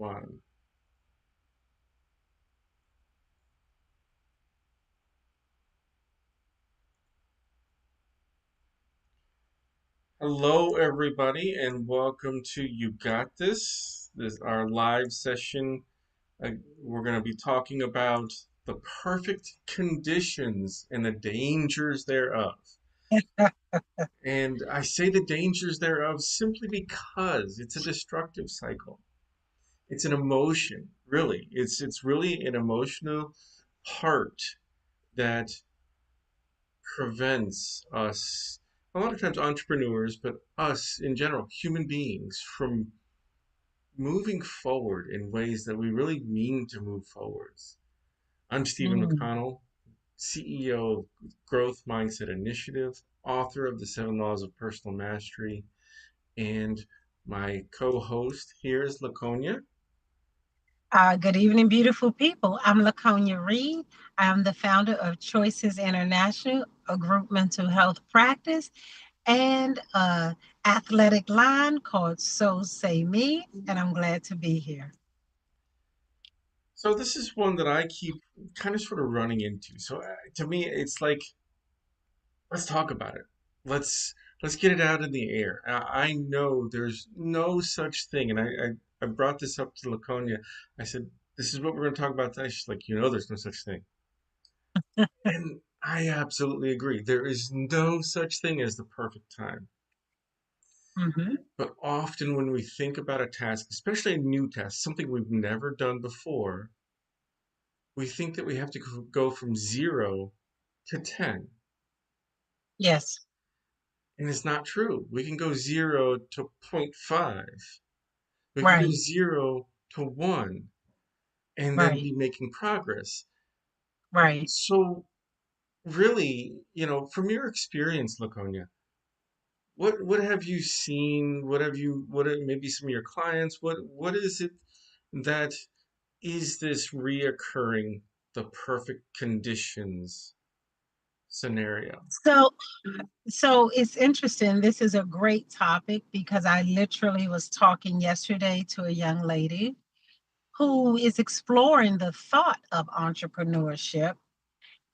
One. Hello, everybody, and welcome to You Got This. This is our live session. We're going to be talking about the perfect conditions and the dangers thereof. And I say the dangers thereof simply because it's a destructive cycle. It's an emotion, really. It's really an emotional heart that prevents us, a lot of times entrepreneurs, but us in general, human beings, from moving forward in ways that we really mean to move forwards. I'm Stephen Mm. McConnell, CEO of Growth Mindset Initiative, author of the Seven Laws of Personal Mastery, and my co-host here is Laconia. Good evening, beautiful people. I'm Laconia Reed. I'm the founder of Choices International, a group mental health practice, and a athletic line called So Say Me, and I'm glad to be here. So this is one that I keep kind of sort of running into. So to me, it's like, let's talk about it. Let's get it out in the air. I know there's no such thing, and I brought this up to Laconia. I said, "This is what we're going to talk about today." She's like, there's no such thing," and I absolutely agree. There is no such thing as the perfect time. Hmm. But often when we think about a task, especially a new task, something we've never done before, we think that we have to go from 0 to 10. Yes, And it's not true. We can go 0 to zero point 0.5. We can go right, 0 to 1 and then right, be making progress. right. So really, from your experience, Laconia, what have you seen? What are maybe some of your clients? What is it that is this reoccurring, the perfect conditions scenario? So, so it's interesting. This is a great topic because I literally was talking yesterday to a young lady who is exploring the thought of entrepreneurship.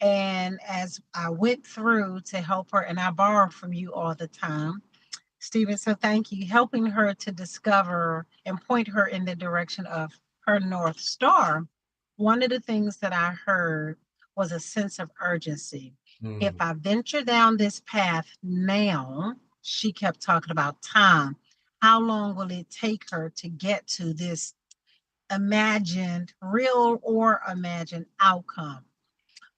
And as I went through to help her, and I borrow from you all the time, Stephen, so thank you, helping her to discover and point her in the direction of her North Star. One of the things that I heard was a sense of urgency. If Hmm. I venture down this path now, she kept talking about time. How long will it take her to get to this imagined, real or imagined outcome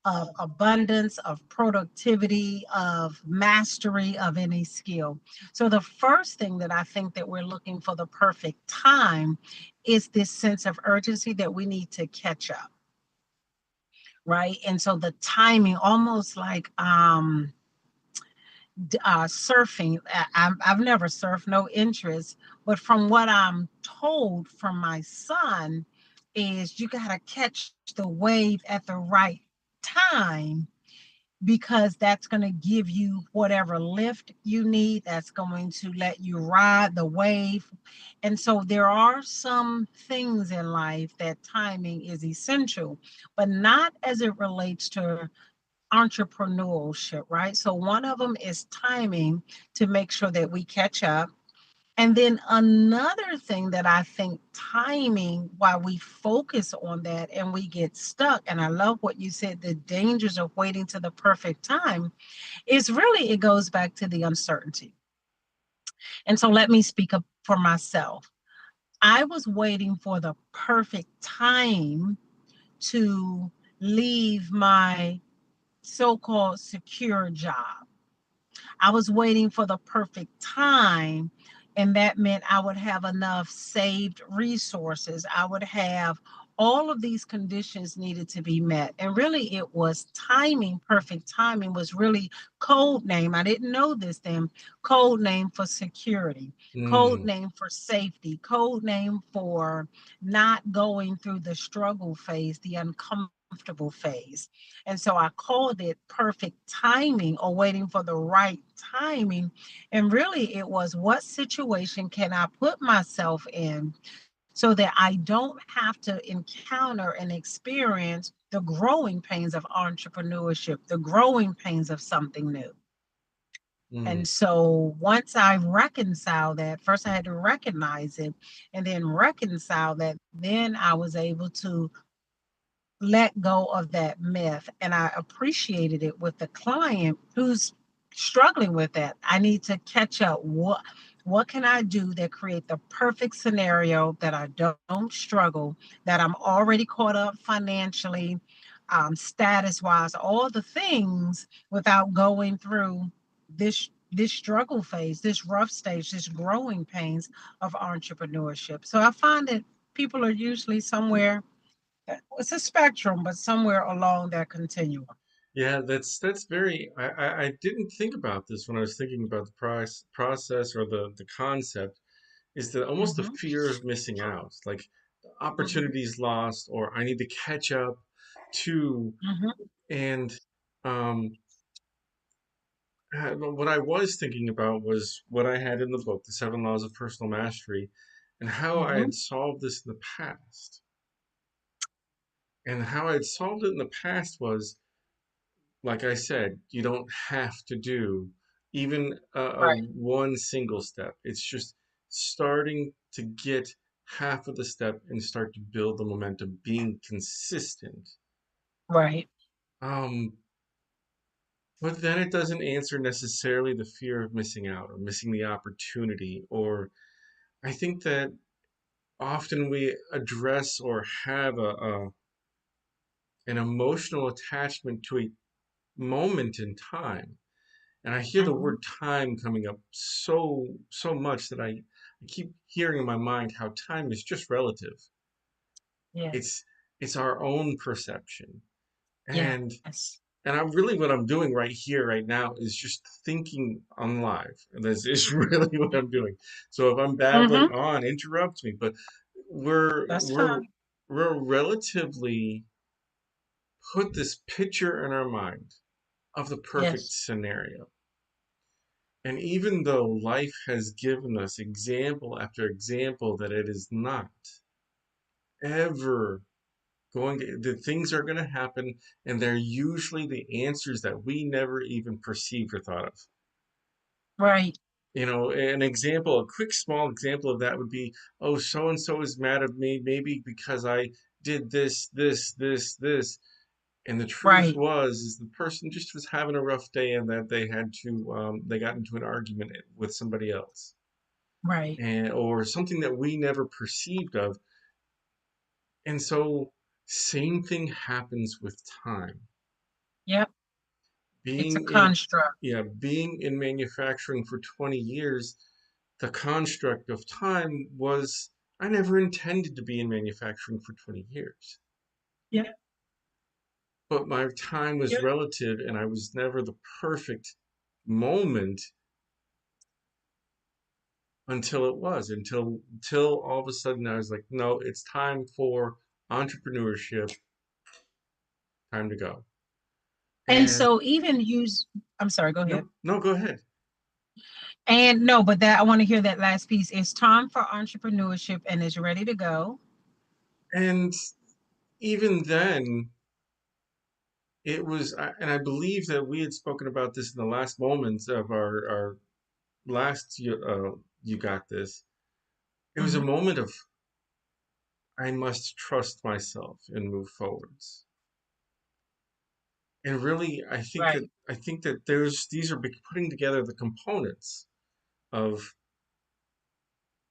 of abundance, of productivity, of mastery of any skill? So the first thing that I think that we're looking for the perfect time is this sense of urgency that we need to catch up, right? And so the timing, almost like surfing. I've never surfed, no interest, but from what I'm told from my son, is you got to catch the wave at the right time because that's going to give you whatever lift you need. That's going to let you ride the wave. And so there are some things in life that timing is essential, but not as it relates to entrepreneurship, right? So one of them is timing to make sure that we catch up. And then another thing that I think timing, why we focus on that and we get stuck, and I love what you said, the dangers of waiting to the perfect time, is really it goes back to the uncertainty. And so let me speak up for myself. I was waiting for the perfect time to leave my so-called secure job. I was waiting for the perfect time, and that meant I would have enough saved resources. I would have all of these conditions needed to be met. And really, it was timing. Perfect timing was really code name. I didn't know this then. Code name for security, code Hmm. name for safety, code name for not going through the struggle phase, the uncomfortable phase. And so I called it perfect timing or waiting for the right timing. And really, it was what situation can I put myself in so that I don't have to encounter and experience the growing pains of entrepreneurship, the growing pains of something new. Mm. And so once I reconcile that, first I had to recognize it and then reconcile that, then I was able to let go of that myth. And I appreciated it with the client who's struggling with that. I need to catch up. What can I do that create the perfect scenario that I don't struggle, that I'm already caught up financially, status wise, all the things without going through this struggle phase, this rough stage, this growing pains of entrepreneurship. So I find that people are usually somewhere, it's a spectrum, but somewhere along that continuum. Yeah, that's very. I didn't think about this when I was thinking about the process or the concept. Is that almost the Mm-hmm. fear of missing out, like Mm-hmm. opportunities lost, or I need to catch up to. Mm-hmm. And um, what I was thinking about was what I had in the book, The Seven Laws of Personal Mastery, and how I Mm-hmm. had solved this in the past. And how I had solved it in the past was, like I said, you don't have to do even a Right. one single step. It's just starting to get half of the step and start to build the momentum, being consistent. Right. Um, but then it doesn't answer necessarily the fear of missing out or missing the opportunity. Or I think that often we address or have an emotional attachment to a moment in time. And I hear the Mm-hmm. word time coming up so much that I keep hearing in my mind how time is just relative. Yes. It's our own perception. And Yes. and I'm really what I'm doing right here, right now, is just thinking on live. And this is really what I'm doing. So if I'm Mm-hmm. babbling on, interrupt me. But we're That's we're fine. we're relatively put this picture in our mind of the perfect Yes. scenario. And even though life has given us example after example that it is not ever going to, the things are going to happen, and they're usually the answers that we never even perceived or thought of. Right. You know, an example, a quick small example of that would be, oh, so and so is mad at me, maybe because I did this. And the truth Right. was, is the person just was having a rough day and that they had to, they got into an argument with somebody else. Right. And or something that we never perceived of. And so same thing happens with time. Yep. It's a Being in construct. being in manufacturing for 20 years, the construct of time was I never intended to be in manufacturing for 20 years. Yep. But my time was Yep. relative and I was never the perfect moment until it was until all of a sudden I was like, no, it's time for entrepreneurship, time to go. And And so even use, I'm sorry, go ahead. no, no, go ahead. And no, but that I want to hear that last piece. It's time for entrepreneurship and it's ready to go. And even then, and I believe that we had spoken about this in the last moments of our last, you got this. It was a Mm-hmm. moment of, I must trust myself and move forwards. And really, Right. I think that there's, these are putting together the components of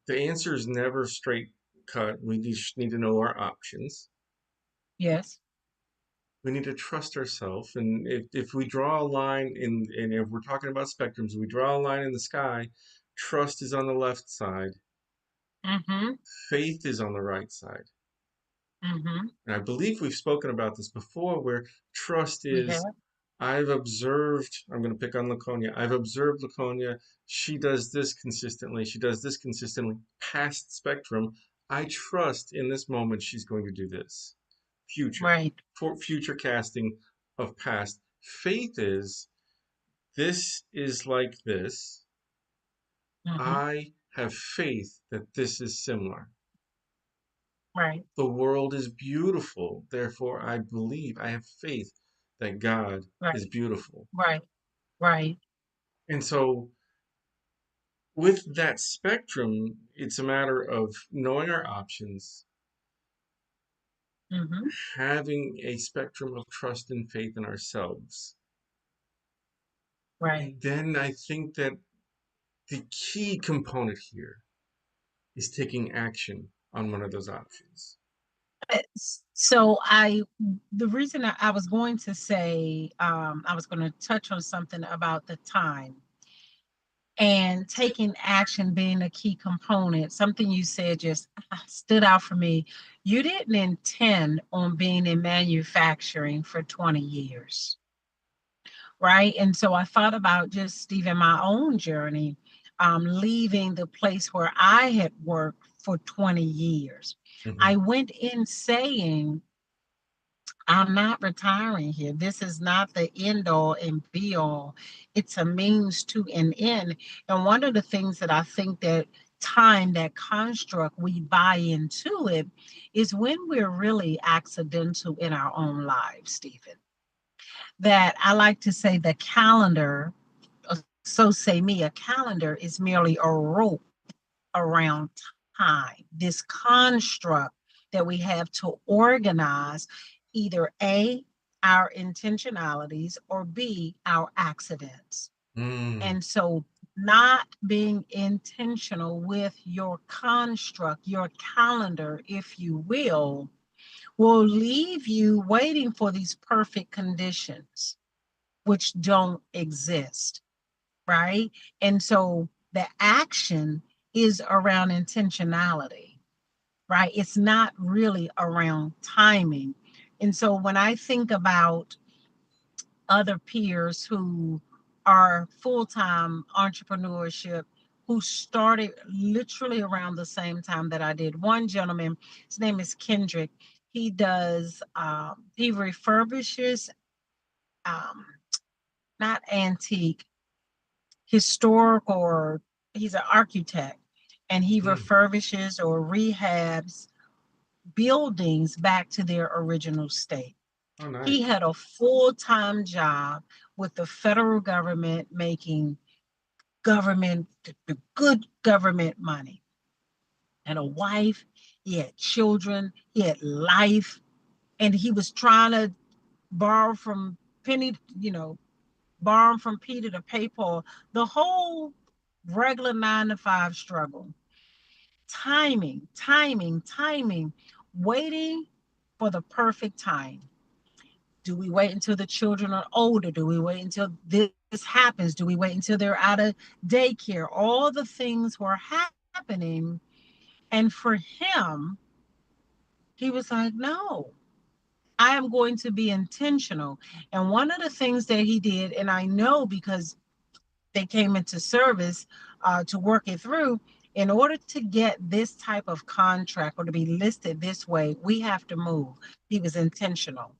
the answer is never straight cut. We just need to know our options. Yes. We need to trust ourselves. And if we draw a line and if we're talking about spectrums, we draw a line in the sky, trust is on the left side, Mm-hmm. faith is on the right side. Mm-hmm. And I believe we've spoken about this before, where trust We have. is I've observed, I'm going to pick on Laconia. I've observed Laconia. She does this consistently. She does this consistently past spectrum. I trust in this moment she's going to do this. Future, Right. for future casting of past. Faith is this is like this. Mm-hmm. I have faith that this is similar. Right. The world is beautiful. Therefore, I believe, I have faith that God Right. is beautiful. Right. Right. And so, with that spectrum, it's a matter of knowing our options, Mm-hmm. having a spectrum of trust and faith in ourselves. Right. And then I think that the key component here is taking action on one of those options. So the reason I was going to say, I was going to touch on something about the time and taking action being a key component. Something you said just stood out for me. You didn't intend on being in manufacturing for 20 years, right? And so I thought about just even my own journey, leaving the place where I had worked for 20 years. I Mhm. went in saying, I'm not retiring here. This is not the end all and be all. It's a means to an end. And one of the things that I think that time, that construct, we buy into it is when we're really accidental in our own lives, Stephen. That I like to say the calendar, so say me, a calendar is merely a rope around time, this construct that we have to organize either A, our intentionalities, or B, our accidents. Mm, And so, not being intentional with your construct, your calendar, if you will leave you waiting for these perfect conditions, which don't exist, right? And so the action is around intentionality, right? It's not really around timing. And so when I think about other peers who are full-time entrepreneurship, who started literally around the same time that I did. One gentleman, his name is Kendrick. He refurbishes, um, not antique, historic, or he's an architect, and he mm. refurbishes or rehabs buildings back to their original state. Oh, He nice. had a full-time job with the federal government, making government, the good government money, and a wife. He had children. He had life, and he was trying to borrow from penny, borrow from Peter to pay Paul. The whole regular 9 to 5 struggle. Timing, timing, timing, waiting for the perfect time. Do we wait until the children are older? Do we wait until this happens? Do we wait until they're out of daycare? All the things were happening. And for him, he was like, no, I am going to be intentional. And one of the things that he did, and I know because they came into service to work it through, in order to get this type of contract or to be listed this way, we have to move. He was intentional.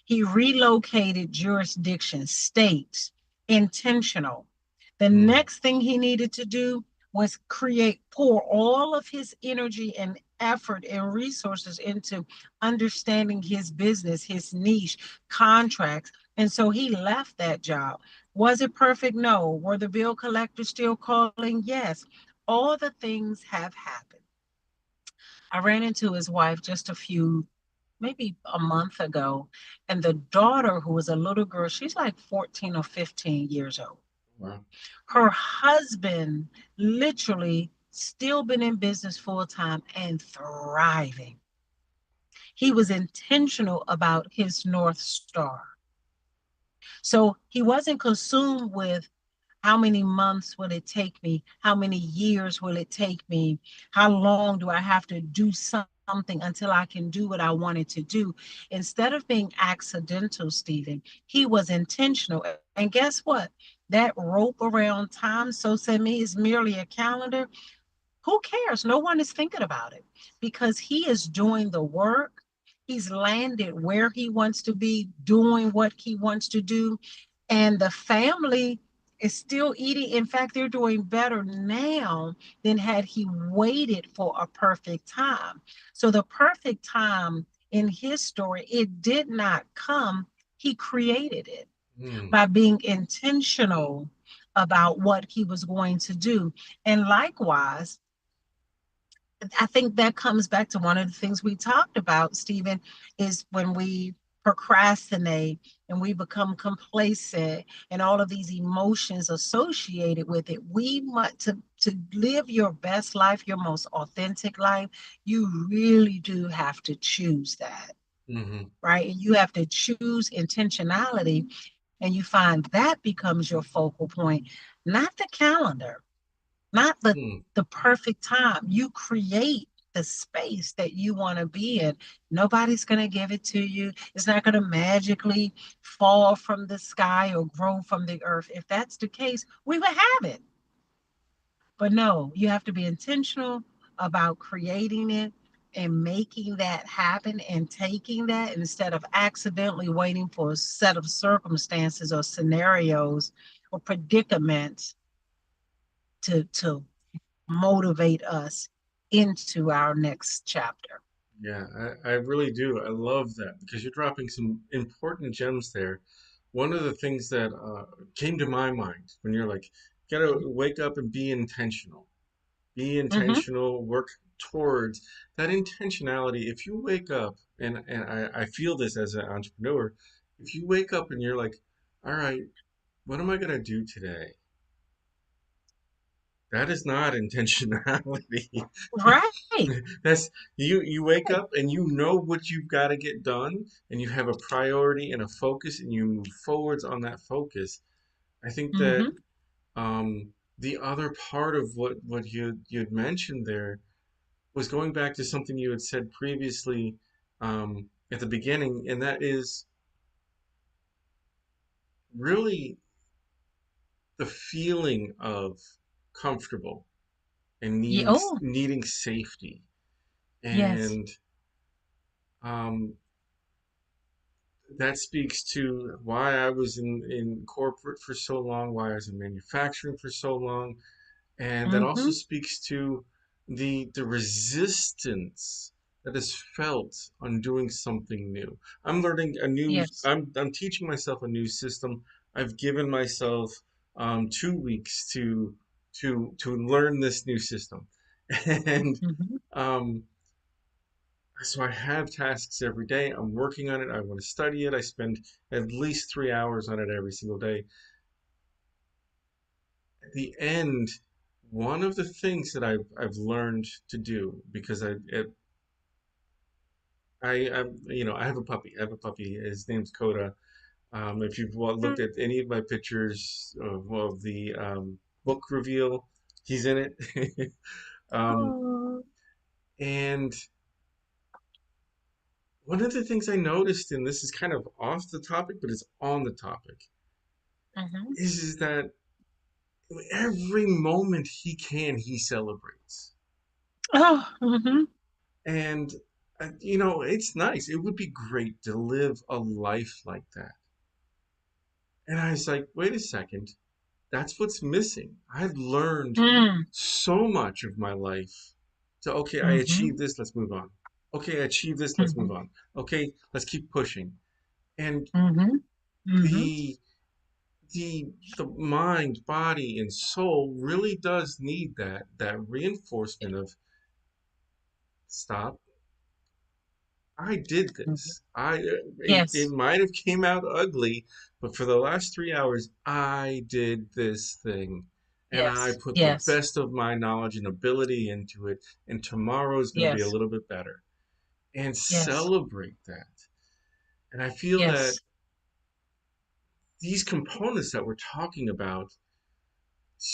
He relocated jurisdictions, states, intentional. The Mm, next thing he needed to do was pour all of his energy and effort and resources into understanding his business, his niche, contracts. And so he left that job. Was it perfect? No. Were the bill collectors still calling? Yes. All the things have happened. I ran into his wife just maybe a month ago, and the daughter, who was a little girl, she's like 14 or 15 years old. wow. Her husband literally still been in business full time and thriving. He was intentional about his North Star. So he wasn't consumed with how many months will it take me? How many years will it take me? How long do I have to do something until I can do what I wanted to do? Instead of being accidental, Stephen, he was intentional. And guess what? That rope around time, so said me, is merely a calendar. Who cares? No one is thinking about it because he is doing the work. He's landed where he wants to be, doing what he wants to do. And the family is still eating. In fact, they're doing better now than had he waited for a perfect time. So the perfect time in his story, it did not come. He created it Mm, by being intentional about what he was going to do. And likewise, I think that comes back to one of the things we talked about, Stephen, is when we procrastinate and we become complacent and all of these emotions associated with it. We want to live your best life, your most authentic life, you really do have to choose that, hmm right? And you have to choose intentionality, and you find that becomes your focal point, not the calendar, not mm, the perfect time. You create the space that you want to be in. Nobody's going to give it to you. It's not going to magically fall from the sky or grow from the earth. If that's the case, we would have it. But no, you have to be intentional about creating it and making that happen and taking that instead of accidentally waiting for a set of circumstances or scenarios or predicaments to motivate us into our next chapter. yeah, I really do. I love that because you're dropping some important gems there. One of the things that came to my mind when you're like, gotta wake up and be Mm-hmm. intentional, work towards that intentionality. If you wake up, and I feel this as an entrepreneur, if you wake up and you're like, all right, what am I gonna do today? That is not intentionality. Right. That's you wake up and you know what you've got to get done and you have a priority and a focus and you move forwards on that focus. I think that Mm-hmm. the other part of what you had mentioned there was going back to something you had said previously at the beginning, and that is really the feeling of comfortable and Yeah. Oh, needing safety. yes. And um, that speaks to why I was in corporate for so long, why I was in manufacturing for so long, and that also Mm-hmm. speaks to the resistance that is felt on doing something new. I'm learning a new. Yes. I'm teaching myself a new system. I've given myself 2 weeks to learn this new system, and Mm-hmm. um, so I have tasks every day. I'm working on it. I want to study it. I spend at least 3 hours on it every single day. At the end, one of the things that I've learned to do because I have a puppy. I have a puppy. His name's Coda. If you've looked at any of my pictures of well, the book reveal, he's in it. um, Oh. and one of the things I noticed, and this is kind of off the topic, but it's on the topic, Mm-hmm. is that every moment he can, he celebrates. Oh. Mm-hmm. And, it's nice. It would be great to live a life like that. And I was like, wait a second, that's what's missing. I've learned Mm. so much of my life to, okay, I Mm-hmm. achieved this, let's move on. Okay, I achieved this, let's Mm-hmm. move on. Okay, let's keep pushing. And Mm-hmm. Mm-hmm. the the mind, body, and soul really does need that reinforcement of stop. I did Mm-hmm. this. It Yes. might have came out ugly, but for the last 3 hours, I did this thing, and I Yes. put the Yes. best of my knowledge and ability into it. And tomorrow is going to be a Yes. little bit better, and Yes. celebrate that. And I feel that Yes. these components that we're talking about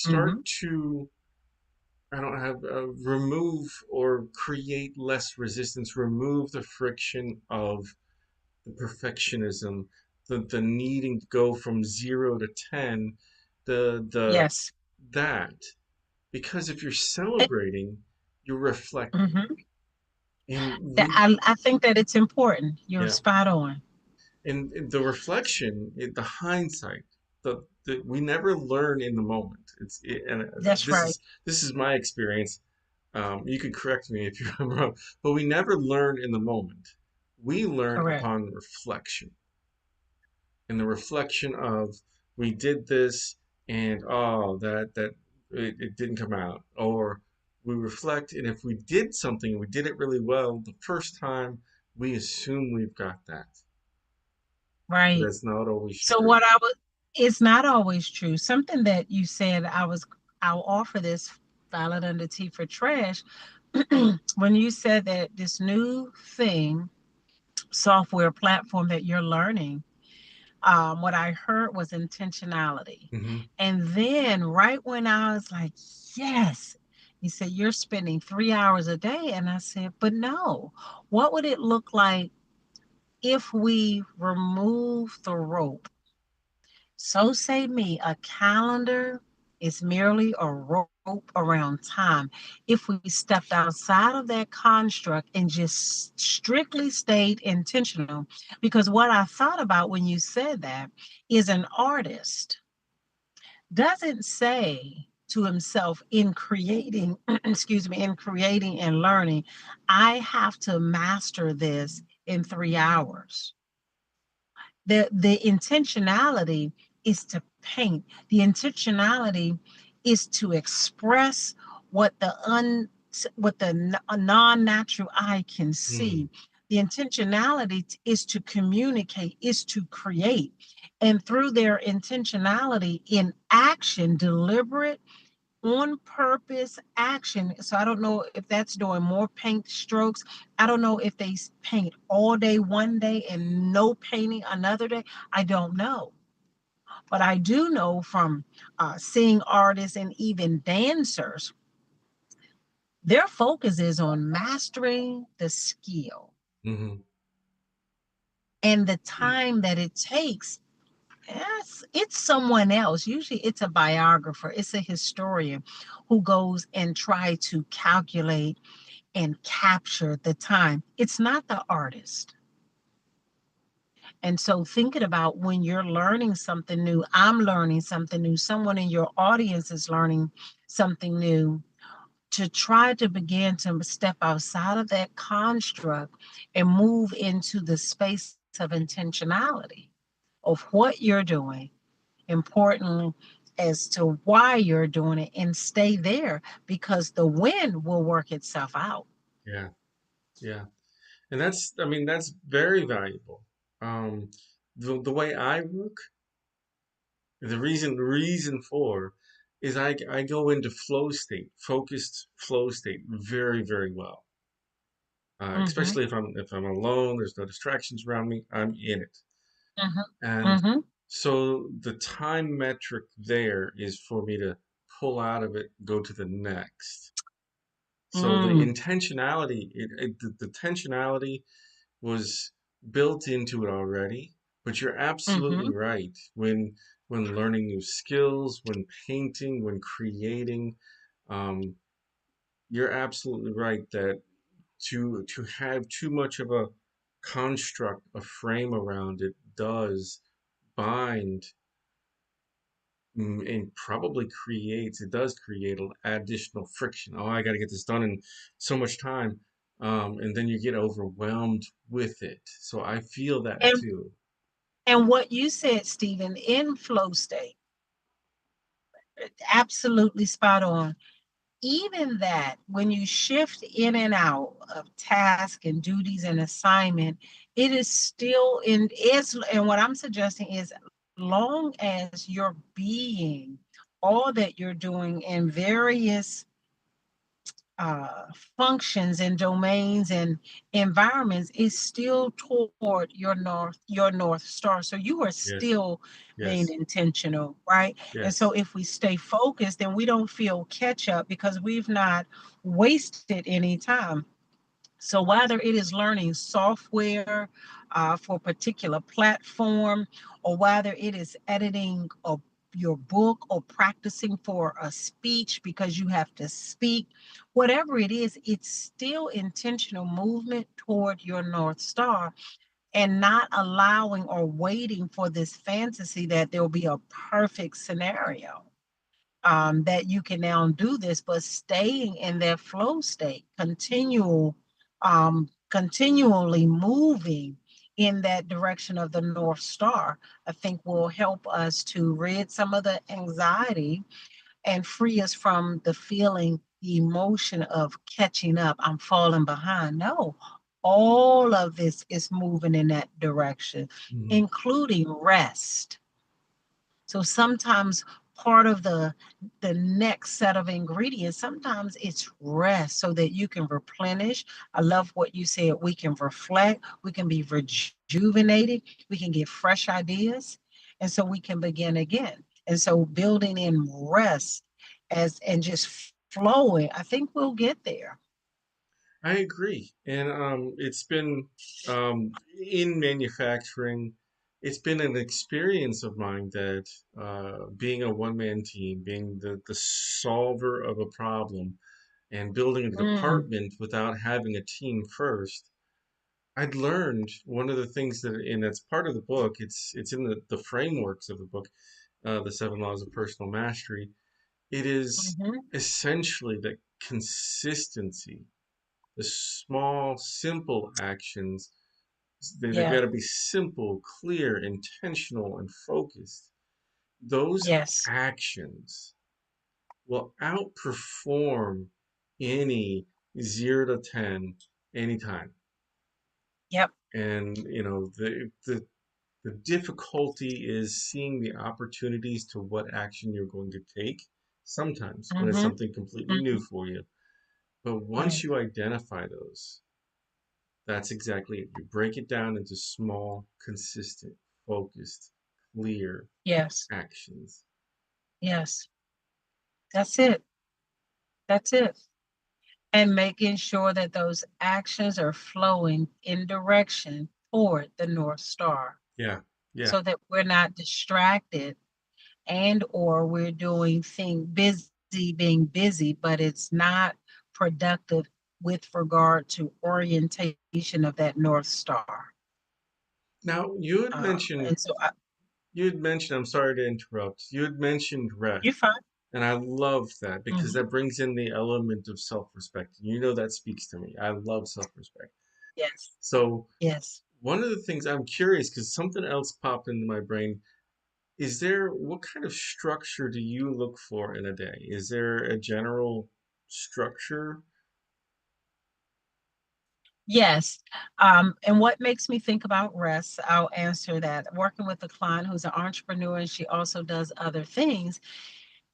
Mm-hmm. start to I don't have remove or create less resistance, remove the friction of the perfectionism, the needing to go from 0 to 10, the Yes. that because if you're Eh, celebrating, you're reflecting, mm-hmm. and I think that it's important. You're yeah, spot on. and the reflection, the hindsight. we never learn in the moment. And That's this right. is my experience. You can correct me if you're wrong, but we never learn in the moment. We learn Correct. upon reflection, and the reflection of we did this, and oh, it didn't come out, or we reflect, and if we did something, we did it really well the first time, we assume we've got that. Right. That's not always So true. what I was, it's not always true. Something that you said, I'll offer this valid under T for trash. When you said that this new thing, software platform that you're learning, what I heard was intentionality. Hmm. And then right when I was like, yes, he said, you're spending 3 hours a day. And I said, but no, what would it look like if we remove the rope? So say me, a calendar is merely a rope around time. If we stepped outside of that construct and just strictly stayed intentional, because what I thought about when you said that is an artist doesn't say to himself in creating, excuse me, in creating and learning, I have to master this in 3 hours. The intentionality is to paint. The intentionality is to express what the non-natural eye can Hmm. see. The intentionality is to communicate, is to create. And through their intentionality in action, deliberate on purpose action. So I don't know if that's doing more paint strokes. I don't know if they paint all day one day and no painting another day. I don't know. But I do know from seeing artists and even dancers, their focus is on mastering the skill Hmm. and the time that it takes. Yes, it's someone else. Usually it's a biographer, it's a historian who goes and try to calculate and capture the time. It's not the artist. And so thinking about when you're learning something new, I'm learning something new, someone in your audience is learning something new, to try to begin to step outside of that construct and move into the space of intentionality of what you're doing, important as to why you're doing it, and stay there because the wind will work itself out. Yeah, yeah, and that's, I mean, that's very valuable. Um, the way I work, the reason for is I go into flow state, focused flow state, very well. Mm-hmm, Especially if I'm alone, there's no distractions around me, I'm in it. mm-hmm, And mm-hmm, so the time metric there is for me to pull out of it, go to the next. So the mm, intentionality, the intentionality was built into it already. But you're absolutely mm-hmm. right. When learning new skills, when painting, when creating, um, you're absolutely right that to have too much of a construct, a frame around it does bind, and probably creates, it does create an additional friction. Oh, I got to get this done in so much time. And then you get overwhelmed with it. So I feel that And too. and what you said, Stephen, in flow state, absolutely spot on. Even that, when you shift in and out of task and duties and assignment, it is still in is, and what I'm suggesting is long as you're being all that you're doing in various uh, functions and domains and environments is still toward your north star. So you are Yes, still being yes, intentional, right? And so yes. if we stay focused, then we don't feel catch up because we've not wasted any time. So whether it is learning software for a particular platform, or whether it is editing your book or practicing for a speech because you have to speak, whatever it is, it's still intentional movement toward your North Star. and not allowing or waiting for this fantasy that there'll be a perfect scenario, that you can now do this, but staying in that flow state, continually moving in that direction of the North Star, I think will help us to rid some of the anxiety and free us from the feeling, the emotion of catching up. I'm falling behind. No, all of this is moving in that direction, Mhm. including rest. So sometimes part of the next set of ingredients, sometimes it's rest so that you can replenish. I love what you said. We can reflect, we can be rejuvenated, we can get fresh ideas, and so we can begin again. And so building in rest as and just flowing, I think we'll get there. I agree. And it's been in manufacturing, it's been an experience of mine that being a one-man team, being the solver of a problem and building a Mm, department without having a team first, I'd learned one of the things that, and that's part of the book, it's in the frameworks of the book, The Seven Laws of Personal Mastery. It is mhm. essentially that consistency, the small, simple actions, they've Yeah. got to be simple, clear, intentional, and focused. Those Yes. actions will outperform any 0 to 10 anytime. Yep. And the difficulty is seeing the opportunities to what action you're going to take sometimes when it's Hmm. something completely new Hmm. for you. But once Right. you identify those, that's exactly it. You break it down into small, consistent, focused, clear Yes. actions. Yes. That's it. That's it. And making sure that those actions are flowing in direction toward the North Star Yeah, yeah. so that we're not distracted and or we're doing thing busy being busy, but it's not productive with regard to orientation of that North Star. Now, And so I'm sorry to interrupt. You had mentioned you're rest. fine. And I love that because Mhm. that brings in the element of self-respect. You know that speaks to me. I love self-respect. Yes. So Yes. one of the things I'm curious because something else popped into my brain. Is there what kind of structure do you look for in a day? Is there a general structure? Yes. And what makes me think about rest, I'll answer that. Working with a client who's an entrepreneur and she also does other things,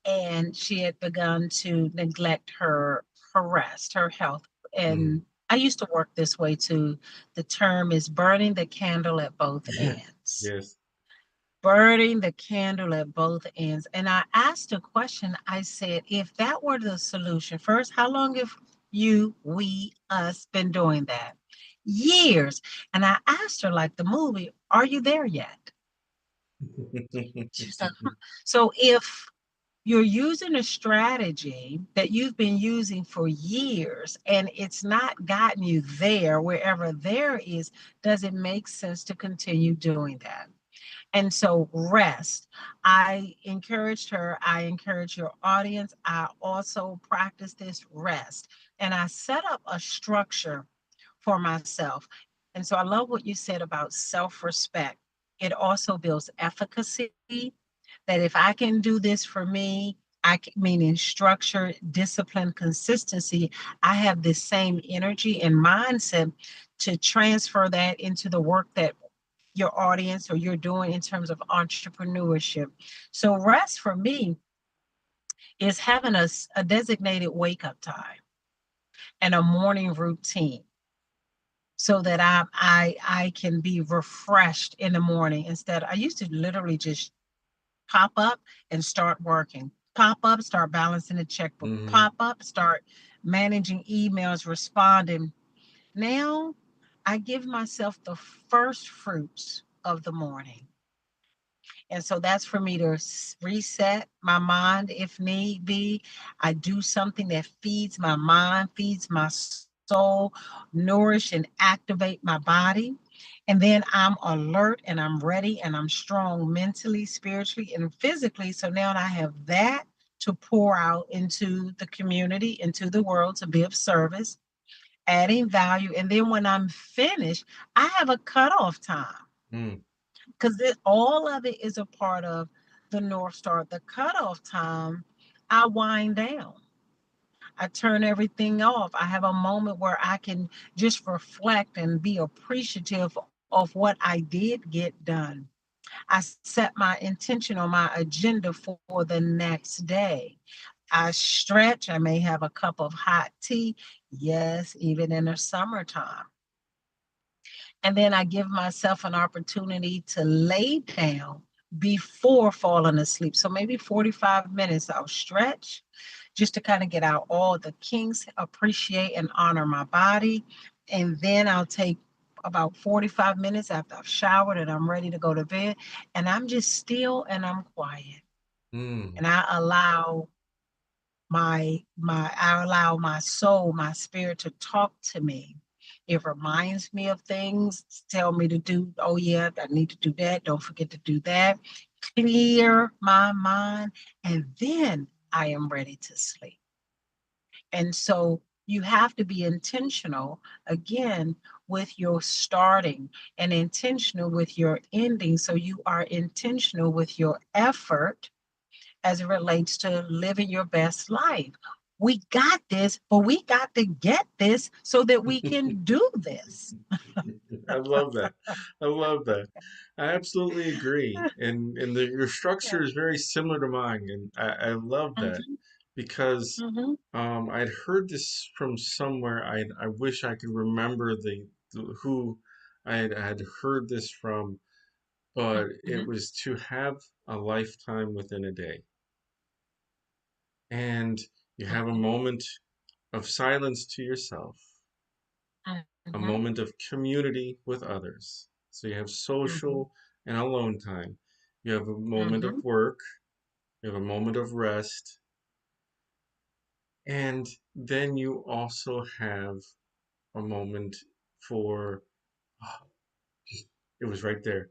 and she had begun to neglect her rest, her health. Mm. And I used to work this way too. The term is burning the candle at both ends. Yes. Burning the candle at both ends. And I asked a question. I said, if that were the solution, first, how long have you, we, us been doing that? Years. And I asked her, like the movie, are you there yet? She said, "Hmm." So if you're using a strategy that you've been using for years and it's not gotten you there, wherever there is, does it make sense to continue doing that? And so rest. I encouraged her, I encourage your audience. I also practice this rest. And I set up a structure for myself. And so I love what you said about self respect. It also builds efficacy, that if I can do this for me, meaning structure, discipline, consistency, I have this same energy and mindset to transfer that into the work that your audience or you're doing in terms of entrepreneurship. So rest for me is having a designated wake up time and a morning routine so that I can be refreshed in the morning. Instead, I used to literally just pop up and start working. Pop up, start balancing the checkbook. Hmm. Pop up, start managing emails, responding. Now I give myself the first fruits of the morning. And so that's for me to reset my mind if need be. I do something that feeds my mind, feeds my soul, nourish and activate my body. And then I'm alert and I'm ready and I'm strong mentally, spiritually, and physically. So now I have that to pour out into the community, into the world to be of service, adding value. And then when I'm finished, I have a cutoff time Mm. because all of it is a part of the North Star. The cutoff time, I wind down. I turn everything off. I have a moment where I can just reflect and be appreciative of what I did get done. I set my intention on my agenda for the next day. I stretch. I may have a cup of hot tea. Yes, even in the summertime. And then I give myself an opportunity to lay down before falling asleep. So maybe 45 minutes I'll stretch just to kind of get out all the kinks, appreciate and honor my body. And then I'll take about 45 minutes after I've showered and I'm ready to go to bed. And I'm just still and I'm quiet. Mm. And I allow my soul, my spirit to talk to me. It reminds me of things, tell me to do, oh yeah, I need to do that. Don't forget to do that. Clear my mind. And then I am ready to sleep. And so you have to be intentional again with your starting and intentional with your ending. So you are intentional with your effort as it relates to living your best life. We got this, but we got to get this so that we can do this. I love that. I love that. I absolutely agree. Your Yeah. structure is very similar to mine, and I love that Mhm, because mhm, I'd heard this from somewhere. I wish I could remember who I had heard this from, but it mhm, was to have a lifetime within a day. And you have a mhm, moment of silence to yourself, a mhm, moment of community with others. So you have mhm, social and alone time. You have a moment of mhm. work, you have a moment of rest, and then you also have a moment for, oh, it was right there.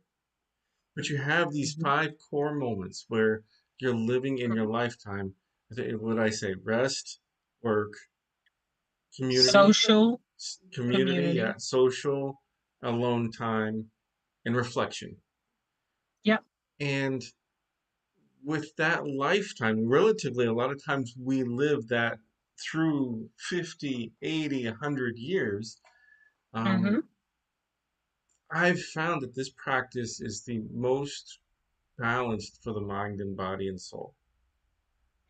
But you have these Mhm. five core moments where you're living in your lifetime. What I say? Rest, work, community, Social community, community. yeah, social, alone time, and reflection. Yep. And with that lifetime, relatively, a lot of times we live that through 50, 80, 100 years. Um, Hmm. I've found that this practice is the most balanced for the mind and body and soul.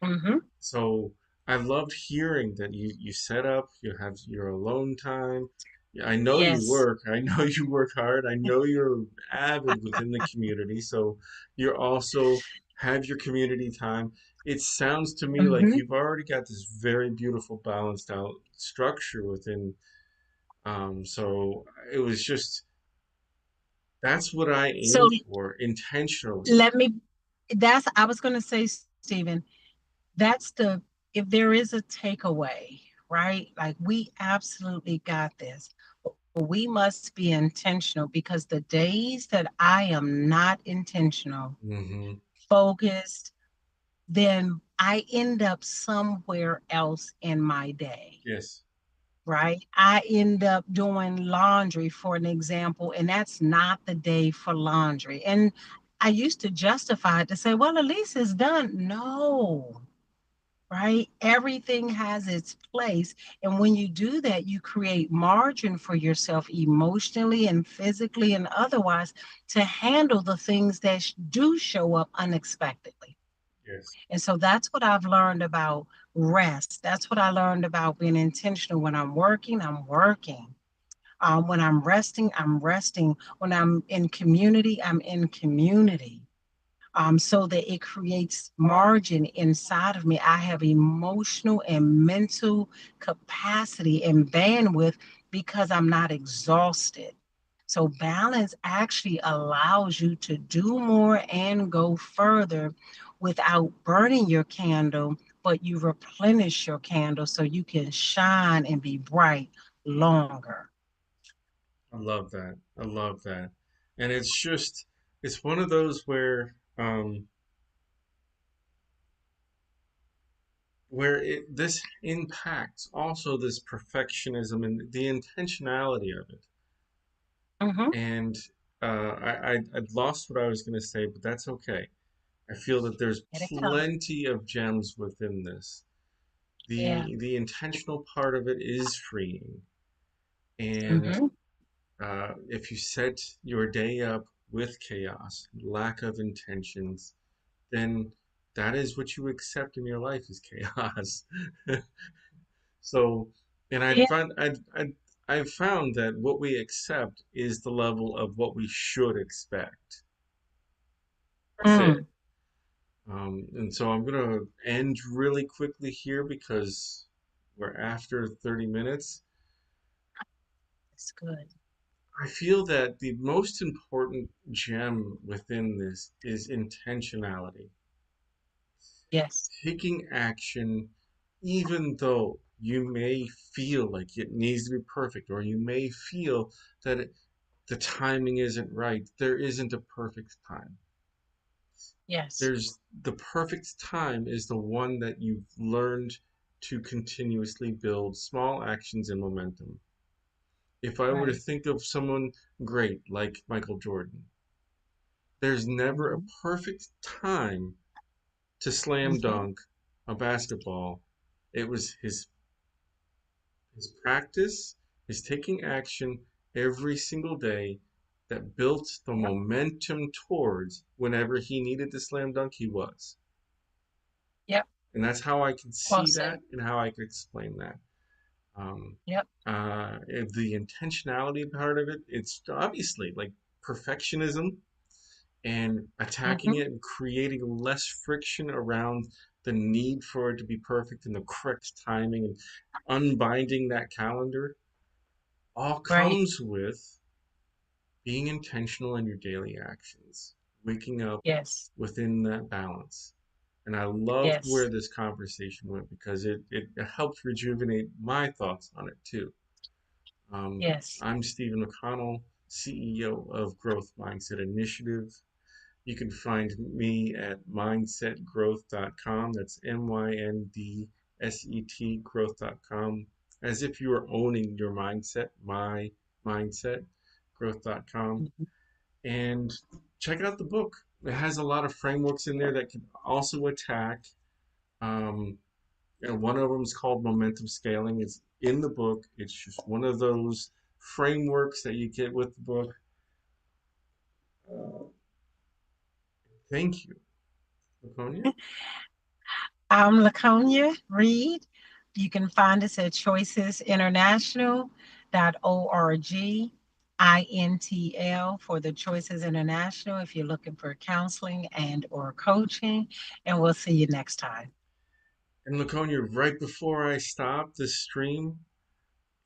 Hmm. So I loved hearing that you set up, you have your alone time. Yeah, I know you Yes. work. I know you work hard. I know you're avid within the community. So you're also have your community time. It sounds to me like Hmm. you've already got this very beautiful balanced out structure within. So it was just that's what I So aim for intentionally. let me, that's, I was going to say, Stephen, that's the, if there is a takeaway, right? Like we absolutely got this. But we must be intentional because the days that I am not intentional, Hmm. focused, then I end up somewhere else in my day, Yes. right? I end up doing laundry, for an example, and that's not the day for laundry. And I used to justify it to say, well, at least it's done. No, right? Everything has its place. And when you do that, you create margin for yourself emotionally and physically and otherwise to handle the things that do show up unexpectedly. Yes. And so that's what I've learned about rest. That's what I learned about being intentional. When I'm working, I'm working. When I'm resting, I'm resting. When I'm in community, I'm in community. So that it creates margin inside of me. I have emotional and mental capacity and bandwidth because I'm not exhausted. So balance actually allows you to do more and go further without burning your candle, but you replenish your candle so you can shine and be bright longer. I love that. I love that. And it's one of those where this impacts also this perfectionism and the intentionality of it. Hmm. And I'd lost what I was going to say, but that's okay. I feel that there's Let it come. plenty of gems within this. Yeah. The intentional part of it is freeing. And Hmm. if you set your day up with chaos, lack of intentions, then that is what you accept in your life is chaos. So, and Yeah. I've found that what we accept is the level of what we should expect. That's it. Mm. And so I'm gonna end really quickly here because we're after 30 minutes. It's good. I feel that the most important gem within this is intentionality. Yes. Taking action, even though you may feel like it needs to be perfect, or you may feel that the timing isn't right. There isn't a perfect time. Yes. There's the perfect time is the one that you've learned to continuously build small actions and momentum. If I were to Right. think of someone great like Michael Jordan, there's never a Hmm. perfect time to slam Hmm. dunk a basketball. It was his practice, his taking action every single day that built the Yep. momentum towards whenever he needed to slam dunk, he was. Yep. And that's how I can Well see said. that and how I could explain that. Um, Yep. the intentionality part of it, it's obviously like perfectionism and attacking Hmm. it and creating less friction around the need for it to be perfect and the correct timing and unbinding that calendar all Right. comes with being intentional in your daily actions, waking up Yes. within that balance. And I loved where Yes. this conversation went because it helped rejuvenate my thoughts on it too. Um, Yes. I'm Stephen McConnell, CEO of Growth Mindset Initiative. You can find me at mindsetgrowth.com. That's MYNDSET growth.com. As if you were owning your mindset, my mindset growth.com. Mhm. And check out the book. It has a lot of frameworks in there that can also attack. Um, one of them is called momentum scaling. It's in the book. It's just one of those frameworks that you get with the book. Uh, thank you, Laconia. I'm Laconia Reed. You can find us at choicesinternational.org. INTL for the Choices International if you're looking for counseling and or coaching. And we'll see you next time. And Laconia, right before I stopped this stream,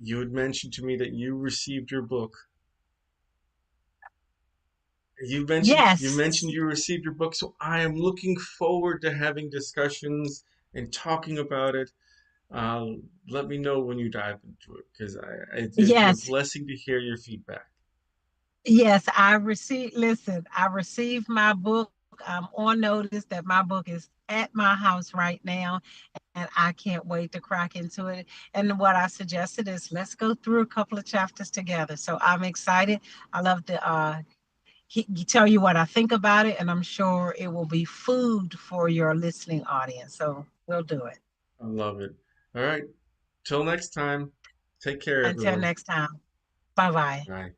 you had mentioned to me that you received your book. You Yes. mentioned you received your book, so I am looking forward to having discussions and talking about it. Let me know when you dive into it because it'd be a Yes. blessing to hear your feedback. Yes. I received my book. I'm on notice that my book is at my house right now, and I can't wait to crack into it. And what I suggested is let's go through a couple of chapters together. So I'm excited. I love to tell you what I think about it, and I'm sure it will be food for your listening audience. So we'll do it. I love it. All right, till next time, take care, Until everyone. next time. Bye bye. Bye.